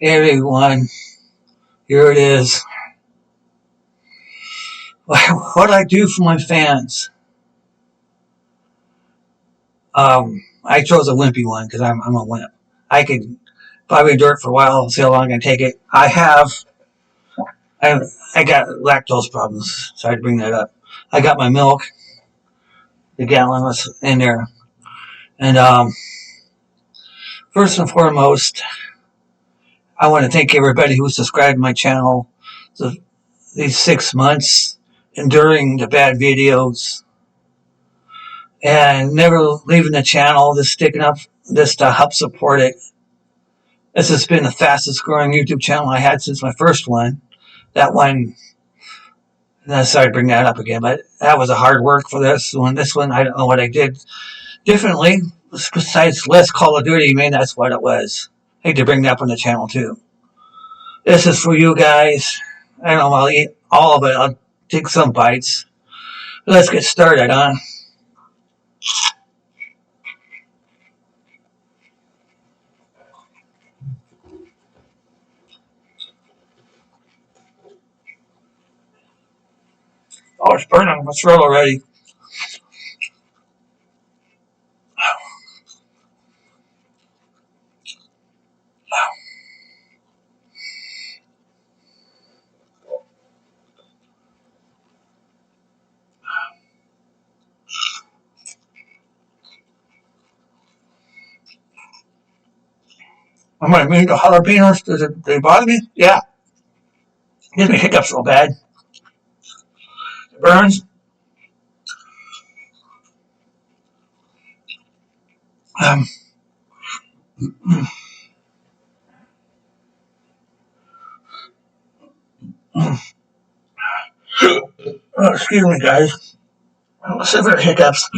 Hey everyone, here it is. What I do for my fans. I chose a wimpy one because I'm a wimp. I could probably endure it for a while, see how long I can take it. I got lactose problems. Sorry to bring that up. I got my milk. The gallon was in there. And first and foremost, I want to thank everybody who subscribed to my channel these 6 months, enduring the bad videos, and never leaving the channel, just sticking up just to help support it. This has been the fastest growing YouTube channel I had since my first one. That one, sorry to bring that up again, but that was a hard work for this one. This one, I don't know what I did differently, besides less Call of Duty. I mean, that's what it was. I hate to bring that up on the channel too. This is for you guys. I don't know, I'll eat all of it. I'll take some bites. Let's get started, huh? Oh, it's burning my throat already. Am I immune to jalapenos? Does they bother me? Yeah. Gives me hiccups real bad. It burns. Um, excuse me, guys. Severe hiccups.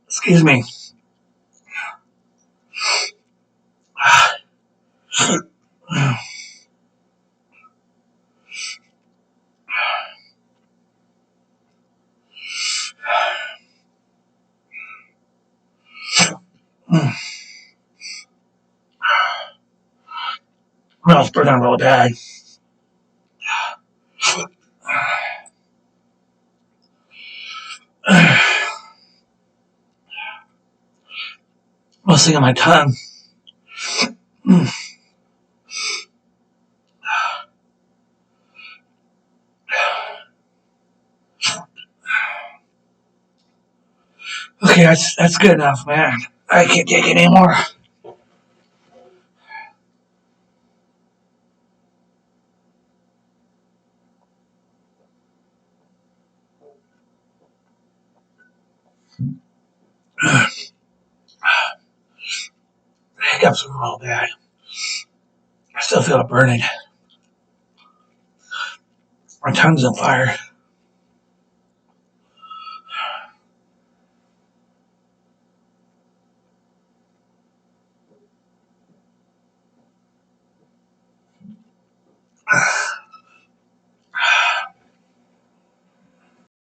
Excuse me. Well, it's burning real bad. Mostly on my tongue. Okay, that's good enough, man. I can't take it anymore. Hiccups are real bad. I still feel it burning. My tongue's on fire.